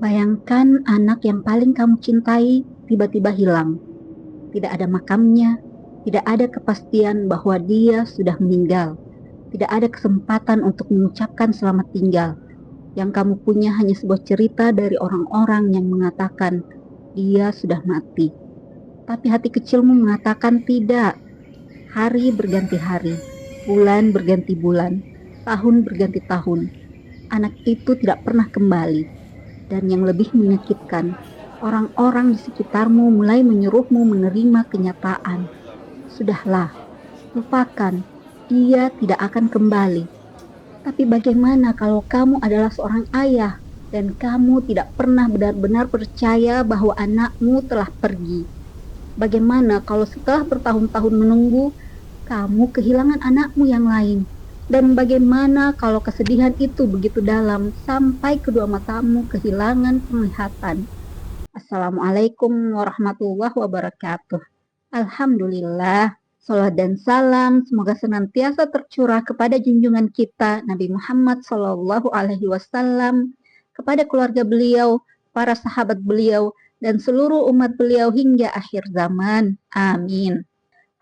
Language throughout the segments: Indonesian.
Bayangkan anak yang paling kamu cintai tiba-tiba hilang. Tidak ada makamnya, tidak ada kepastian bahwa dia sudah meninggal. Tidak ada kesempatan untuk mengucapkan selamat tinggal. Yang kamu punya hanya sebuah cerita dari orang-orang yang mengatakan dia sudah mati. Tapi hati kecilmu mengatakan tidak. Hari berganti hari, bulan berganti bulan, tahun berganti tahun. Anak itu tidak pernah kembali. Dan yang lebih menyakitkan, orang-orang di sekitarmu mulai menyuruhmu menerima kenyataan. Sudahlah, lupakan, dia tidak akan kembali. Tapi bagaimana kalau kamu adalah seorang ayah dan kamu tidak pernah benar-benar percaya bahwa anakmu telah pergi? Bagaimana kalau setelah bertahun-tahun menunggu, kamu kehilangan anakmu yang lain? Dan bagaimana kalau kesedihan itu begitu dalam sampai kedua matamu kehilangan penglihatan? Assalamualaikum warahmatullahi wabarakatuh. Alhamdulillah, salawat dan salam semoga senantiasa tercurah kepada junjungan kita Nabi Muhammad Shallallahu Alaihi Wasallam, kepada keluarga beliau, para sahabat beliau, dan seluruh umat beliau hingga akhir zaman. Amin.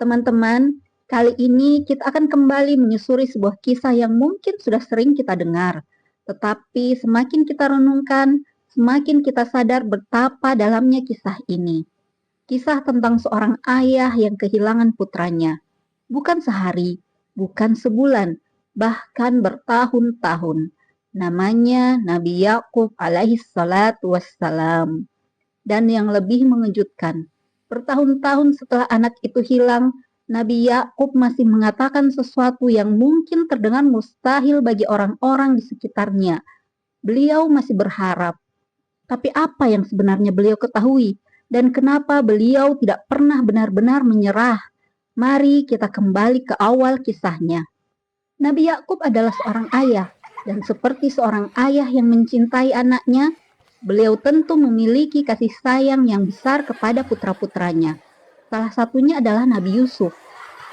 Teman-teman, kali ini kita akan kembali menyusuri sebuah kisah yang mungkin sudah sering kita dengar. Tetapi semakin kita renungkan, semakin kita sadar betapa dalamnya kisah ini. Kisah tentang seorang ayah yang kehilangan putranya. Bukan sehari, bukan sebulan, bahkan bertahun-tahun. Namanya Nabi Yakub alaihi salatu wassalam. Dan yang lebih mengejutkan, bertahun-tahun setelah anak itu hilang, Nabi Yakub masih mengatakan sesuatu yang mungkin terdengar mustahil bagi orang-orang di sekitarnya. Beliau masih berharap. Tapi apa yang sebenarnya beliau ketahui? Dan kenapa beliau tidak pernah benar-benar menyerah? Mari kita kembali ke awal kisahnya. Nabi Yakub adalah seorang ayah, dan seperti seorang ayah yang mencintai anaknya, beliau tentu memiliki kasih sayang yang besar kepada putra-putranya. Salah satunya adalah Nabi Yusuf.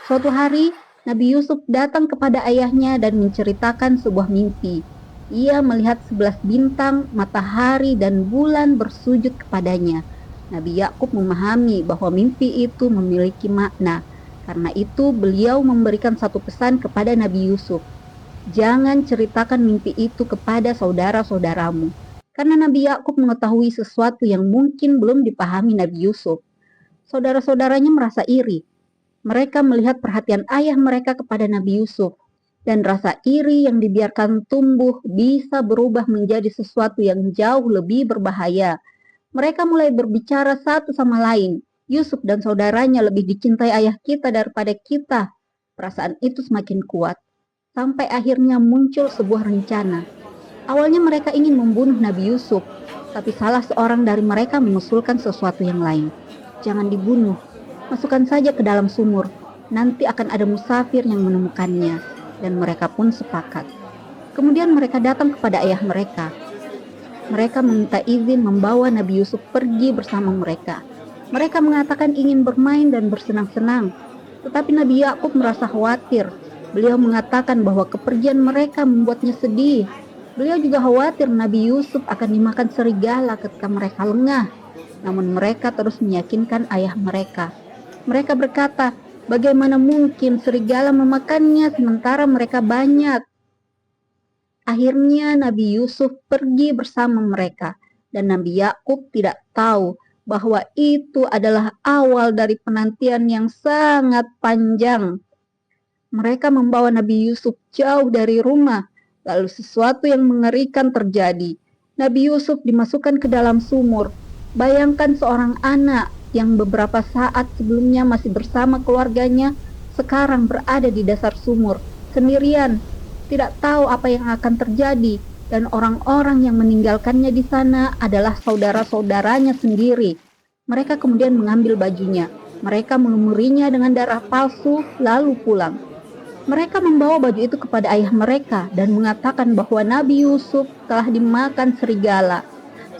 Suatu hari, Nabi Yusuf datang kepada ayahnya dan menceritakan sebuah mimpi. Ia melihat 11 bintang, matahari, dan bulan bersujud kepadanya. Nabi Yakub memahami bahwa mimpi itu memiliki makna. Karena itu beliau memberikan satu pesan kepada Nabi Yusuf. Jangan ceritakan mimpi itu kepada saudara-saudaramu. Karena Nabi Yakub mengetahui sesuatu yang mungkin belum dipahami Nabi Yusuf. Saudara-saudaranya merasa iri. Mereka melihat perhatian ayah mereka kepada Nabi Yusuf. Dan rasa iri yang dibiarkan tumbuh bisa berubah menjadi sesuatu yang jauh lebih berbahaya. Mereka mulai berbicara satu sama lain. Yusuf dan saudaranya lebih dicintai ayah kita daripada kita. Perasaan itu semakin kuat. Sampai akhirnya muncul sebuah rencana. Awalnya mereka ingin membunuh Nabi Yusuf. Tapi salah seorang dari mereka mengusulkan sesuatu yang lain. Jangan dibunuh. Masukkan saja ke dalam sumur. Nanti akan ada musafir yang menemukannya. Dan mereka pun sepakat. Kemudian mereka datang kepada ayah mereka. Mereka meminta izin membawa Nabi Yusuf pergi bersama mereka. Mereka mengatakan ingin bermain dan bersenang-senang. Tetapi Nabi Yakub merasa khawatir. Beliau mengatakan bahwa kepergian mereka membuatnya sedih. Beliau juga khawatir Nabi Yusuf akan dimakan serigala ketika mereka lengah. Namun mereka terus meyakinkan ayah mereka. Mereka berkata, bagaimana mungkin serigala memakannya sementara mereka banyak? Akhirnya Nabi Yusuf pergi bersama mereka dan Nabi Yakub tidak tahu bahwa itu adalah awal dari penantian yang sangat panjang. Mereka membawa Nabi Yusuf jauh dari rumah, lalu sesuatu yang mengerikan terjadi. Nabi Yusuf dimasukkan ke dalam sumur. Bayangkan seorang anak yang beberapa saat sebelumnya masih bersama keluarganya, sekarang berada di dasar sumur, sendirian. Tidak tahu apa yang akan terjadi, dan orang-orang yang meninggalkannya di sana adalah saudara-saudaranya sendiri. Mereka kemudian mengambil bajunya. Mereka melumurinya dengan darah palsu, lalu pulang. Mereka membawa baju itu kepada ayah mereka dan mengatakan bahwa Nabi Yusuf telah dimakan serigala.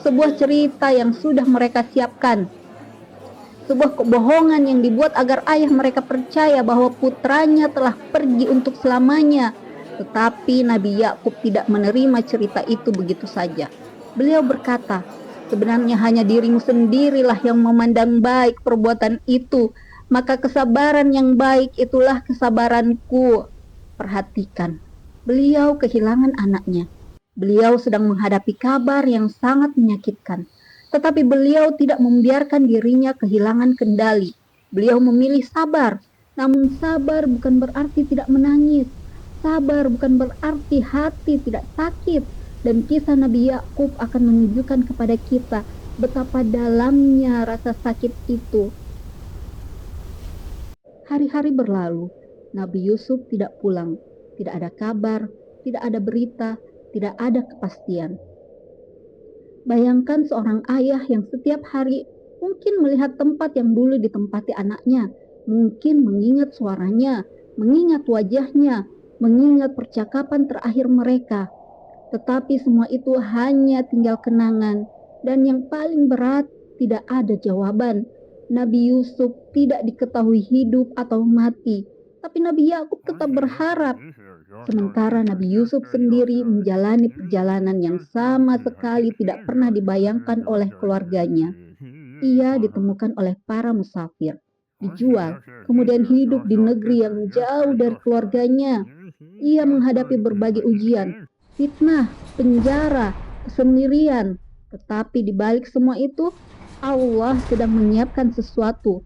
Sebuah cerita yang sudah mereka siapkan. Sebuah kebohongan yang dibuat agar ayah mereka percaya bahwa putranya telah pergi untuk selamanya. Tetapi Nabi Yakub tidak menerima cerita itu begitu saja. Beliau berkata, sebenarnya hanya dirimu sendirilah yang memandang baik perbuatan itu, maka kesabaran yang baik itulah kesabaranku. Perhatikan, beliau kehilangan anaknya. Beliau sedang menghadapi kabar yang sangat menyakitkan. Tetapi beliau tidak membiarkan dirinya kehilangan kendali. Beliau memilih sabar. Namun sabar bukan berarti tidak menangis. Sabar bukan berarti hati tidak sakit. Dan kisah Nabi Yakub akan menunjukkan kepada kita betapa dalamnya rasa sakit itu. Hari-hari berlalu, Nabi Yusuf tidak pulang. Tidak ada kabar, tidak ada berita, tidak ada kepastian. Bayangkan seorang ayah yang setiap hari mungkin melihat tempat yang dulu ditempati anaknya, mungkin mengingat suaranya, mengingat wajahnya, mengingat percakapan terakhir mereka. Tetapi semua itu hanya tinggal kenangan, dan yang paling berat, tidak ada jawaban. Nabi Yusuf tidak diketahui hidup atau mati, tapi Nabi Yakub tetap berharap. Sementara Nabi Yusuf sendiri menjalani perjalanan yang sama sekali tidak pernah dibayangkan oleh keluarganya. Ia ditemukan oleh para musafir, dijual, kemudian hidup di negeri yang jauh dari keluarganya. Ia menghadapi berbagai ujian, fitnah, penjara, kesendirian. Tetapi di balik semua itu, Allah sedang menyiapkan sesuatu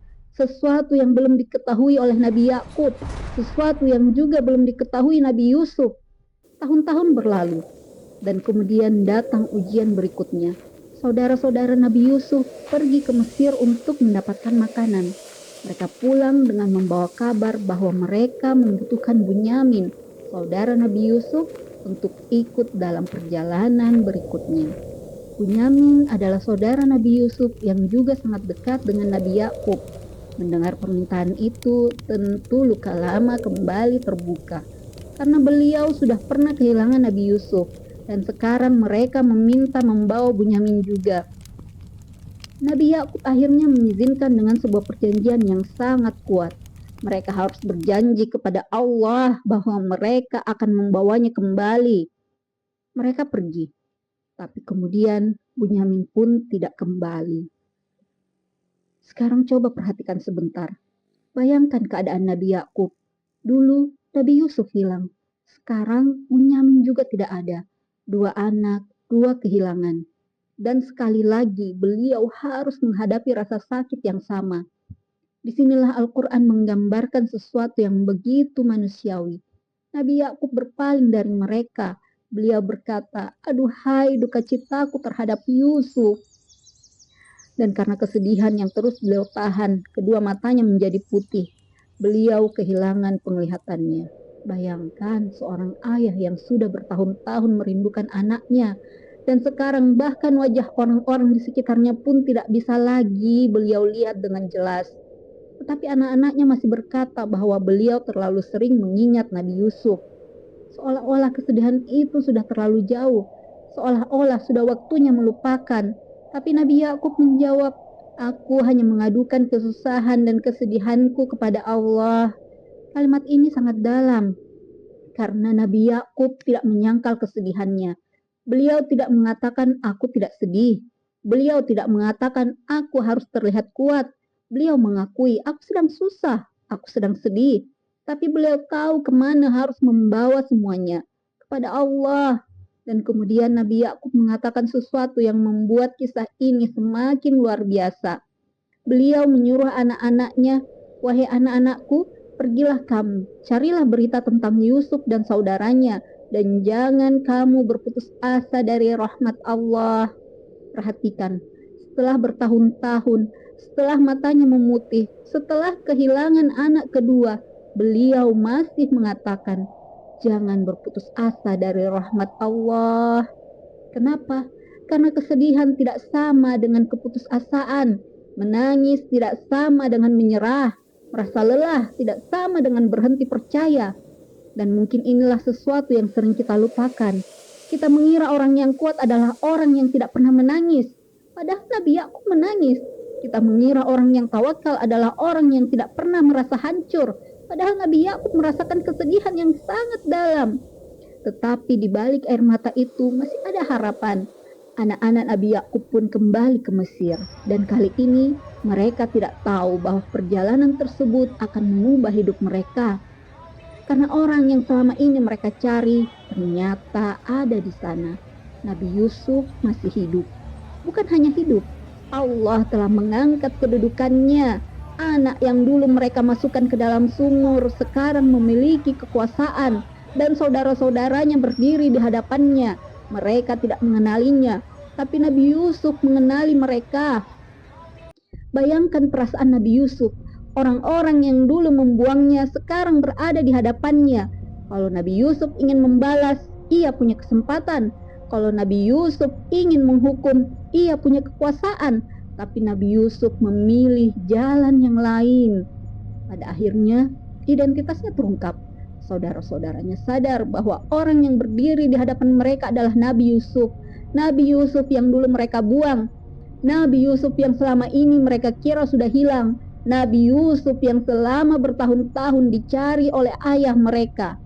yang belum diketahui oleh Nabi Yakub, sesuatu yang juga belum diketahui Nabi Yusuf. Tahun-tahun berlalu, dan kemudian datang ujian berikutnya. Saudara-saudara Nabi Yusuf pergi ke Mesir untuk mendapatkan makanan. Mereka pulang dengan membawa kabar bahwa mereka membutuhkan Bunyamin, saudara Nabi Yusuf, untuk ikut dalam perjalanan berikutnya. Bunyamin adalah saudara Nabi Yusuf yang juga sangat dekat dengan Nabi Yakub. Mendengar permintaan itu, tentu luka lama kembali terbuka, karena beliau sudah pernah kehilangan Nabi Yusuf, dan sekarang mereka meminta membawa Bunyamin juga. Nabi Yakub akhirnya mengizinkan dengan sebuah perjanjian yang sangat kuat. Mereka harus berjanji kepada Allah bahwa mereka akan membawanya kembali. Mereka pergi, tapi kemudian Bunyamin pun tidak kembali. Sekarang coba perhatikan sebentar. Bayangkan keadaan Nabi Yakub. Dulu Nabi Yusuf hilang. Sekarang Bunyamin juga tidak ada. 2 anak, 2 kehilangan. Dan sekali lagi beliau harus menghadapi rasa sakit yang sama. Disinilah Al-Quran menggambarkan sesuatu yang begitu manusiawi. Nabi Yakub berpaling dari mereka. Beliau berkata, "Aduhai duka citaku terhadap Yusuf." Dan karena kesedihan yang terus beliau tahan, kedua matanya menjadi putih. Beliau kehilangan penglihatannya. Bayangkan seorang ayah yang sudah bertahun-tahun merindukan anaknya, dan sekarang bahkan wajah orang-orang di sekitarnya pun tidak bisa lagi beliau lihat dengan jelas. Tetapi anak-anaknya masih berkata bahwa beliau terlalu sering mengingat Nabi Yusuf. Seolah-olah kesedihan itu sudah terlalu jauh, seolah-olah sudah waktunya melupakan. Tapi Nabi Yakub menjawab, "Aku hanya mengadukan kesusahan dan kesedihanku kepada Allah." Kalimat ini sangat dalam, karena Nabi Yakub tidak menyangkal kesedihannya. Beliau tidak mengatakan, "Aku tidak sedih." Beliau tidak mengatakan, "Aku harus terlihat kuat." Beliau mengakui, "Aku sedang susah, aku sedang sedih." Tapi beliau tahu kemana harus membawa semuanya, kepada Allah. Dan kemudian Nabi Yakub mengatakan sesuatu yang membuat kisah ini semakin luar biasa. Beliau menyuruh anak-anaknya, "Wahai anak-anakku, pergilah kamu, carilah berita tentang Yusuf dan saudaranya, dan jangan kamu berputus asa dari rahmat Allah." Perhatikan, setelah bertahun-tahun, setelah matanya memutih, setelah kehilangan anak kedua, beliau masih mengatakan, "Jangan berputus asa dari rahmat Allah." Kenapa? Karena kesedihan tidak sama dengan keputusasaan. Menangis tidak sama dengan menyerah. Merasa lelah tidak sama dengan berhenti percaya. Dan mungkin inilah sesuatu yang sering kita lupakan. Kita mengira orang yang kuat adalah orang yang tidak pernah menangis. Padahal Nabi Yakub menangis. Kita mengira orang yang tawakal adalah orang yang tidak pernah merasa hancur. Padahal Nabi Yakub merasakan kesedihan yang sangat dalam. Tetapi di balik air mata itu masih ada harapan. Anak-anak Nabi Yakub pun kembali ke Mesir, dan kali ini mereka tidak tahu bahwa perjalanan tersebut akan mengubah hidup mereka. Karena orang yang selama ini mereka cari ternyata ada di sana. Nabi Yusuf masih hidup. Bukan hanya hidup, Allah telah mengangkat kedudukannya. Anak yang dulu mereka masukkan ke dalam sumur sekarang memiliki kekuasaan, dan saudara-saudaranya berdiri di hadapannya. Mereka tidak mengenalinya, tapi Nabi Yusuf mengenali mereka. Bayangkan perasaan Nabi Yusuf. Orang-orang yang dulu membuangnya sekarang berada di hadapannya. Kalau Nabi Yusuf ingin membalas, ia punya kesempatan. Kalau Nabi Yusuf ingin menghukum, ia punya kekuasaan. Tapi Nabi Yusuf memilih jalan yang lain. Pada akhirnya, identitasnya terungkap. Saudara-saudaranya sadar bahwa orang yang berdiri di hadapan mereka adalah Nabi Yusuf. Nabi Yusuf yang dulu mereka buang. Nabi Yusuf yang selama ini mereka kira sudah hilang. Nabi Yusuf yang selama bertahun-tahun dicari oleh ayah mereka.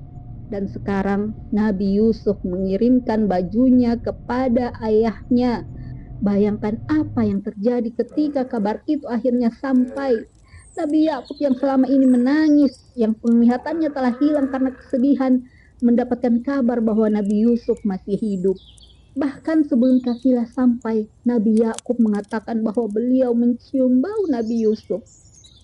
Dan sekarang Nabi Yusuf mengirimkan bajunya kepada ayahnya. Bayangkan apa yang terjadi ketika kabar itu akhirnya sampai. Nabi Yakub yang selama ini menangis, yang penglihatannya telah hilang karena kesedihan, mendapatkan kabar bahwa Nabi Yusuf masih hidup. Bahkan sebelum kafilah sampai, Nabi Yakub mengatakan bahwa beliau mencium bau Nabi Yusuf.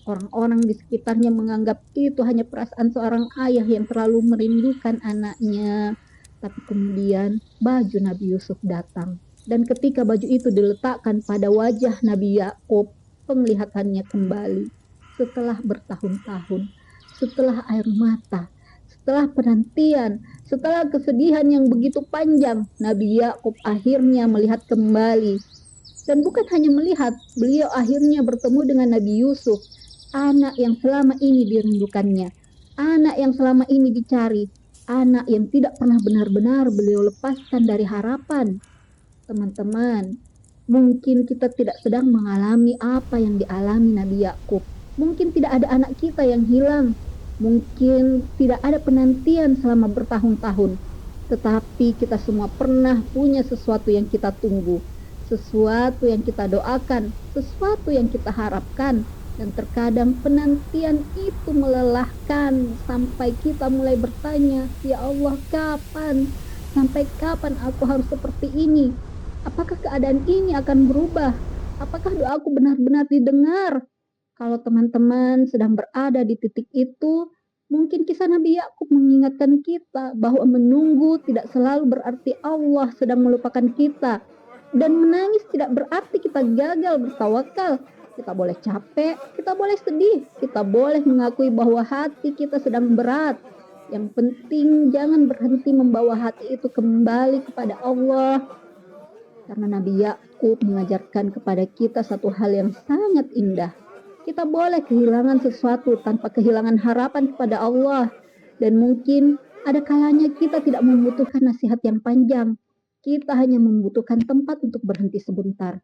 Orang-orang di sekitarnya menganggap itu hanya perasaan seorang ayah yang terlalu merindukan anaknya. Tapi kemudian baju Nabi Yusuf datang. Dan ketika baju itu diletakkan pada wajah Nabi Yakub, penglihatannya kembali. Setelah bertahun-tahun, setelah air mata, setelah penantian, setelah kesedihan yang begitu panjang, Nabi Yakub akhirnya melihat kembali. Dan bukan hanya melihat, beliau akhirnya bertemu dengan Nabi Yusuf, anak yang selama ini dirindukannya, anak yang selama ini dicari, anak yang tidak pernah benar-benar beliau lepaskan dari harapan. Teman-teman, mungkin kita tidak sedang mengalami apa yang dialami Nabi Yakub. Mungkin tidak ada anak kita yang hilang. Mungkin tidak ada penantian selama bertahun-tahun. Tetapi kita semua pernah punya sesuatu yang kita tunggu, sesuatu yang kita doakan, sesuatu yang kita harapkan. Dan terkadang penantian itu melelahkan sampai kita mulai bertanya, ya Allah, kapan? Sampai kapan aku harus seperti ini? Apakah keadaan ini akan berubah? Apakah doaku benar-benar didengar? Kalau teman-teman sedang berada di titik itu, mungkin kisah Nabi Yakub mengingatkan kita bahwa menunggu tidak selalu berarti Allah sedang melupakan kita. Dan menangis tidak berarti kita gagal bertawakal. Kita boleh capek, kita boleh sedih, kita boleh mengakui bahwa hati kita sedang berat. Yang penting jangan berhenti membawa hati itu kembali kepada Allah. Karena Nabi Yakub mengajarkan kepada kita satu hal yang sangat indah. Kita boleh kehilangan sesuatu tanpa kehilangan harapan kepada Allah. Dan mungkin ada kalanya kita tidak membutuhkan nasihat yang panjang. Kita hanya membutuhkan tempat untuk berhenti sebentar.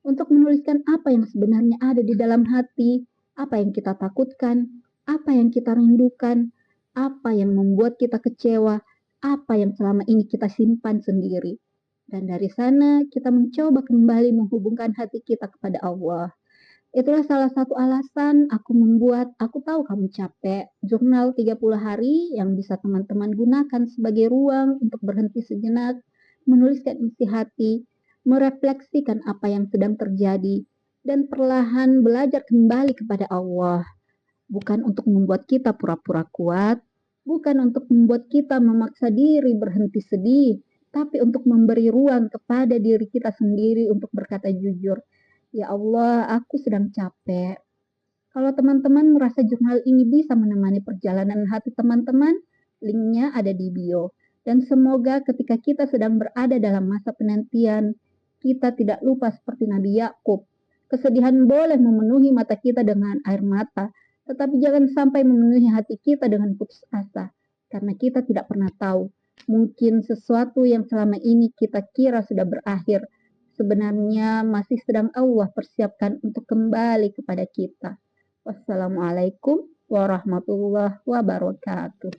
Untuk menuliskan apa yang sebenarnya ada di dalam hati, apa yang kita takutkan, apa yang kita rindukan, apa yang membuat kita kecewa, apa yang selama ini kita simpan sendiri. Dan dari sana kita mencoba kembali menghubungkan hati kita kepada Allah. Itulah salah satu alasan aku membuat Aku Tahu Kamu Capek, jurnal 30 hari yang bisa teman-teman gunakan sebagai ruang untuk berhenti sejenak, menuliskan isi hati, merefleksikan apa yang sedang terjadi, dan perlahan belajar kembali kepada Allah. Bukan untuk membuat kita pura-pura kuat, bukan untuk membuat kita memaksa diri berhenti sedih, tapi untuk memberi ruang kepada diri kita sendiri untuk berkata jujur, ya Allah, aku sedang capek. Kalau teman-teman merasa jurnal ini bisa menemani perjalanan hati teman-teman, linknya ada di bio. Dan semoga ketika kita sedang berada dalam masa penantian, kita tidak lupa seperti Nabi Yakub. Kesedihan boleh memenuhi mata kita dengan air mata, tetapi jangan sampai memenuhi hati kita dengan putus asa. Karena kita tidak pernah tahu, mungkin sesuatu yang selama ini kita kira sudah berakhir, sebenarnya masih sedang Allah persiapkan untuk kembali kepada kita. Wassalamualaikum warahmatullahi wabarakatuh.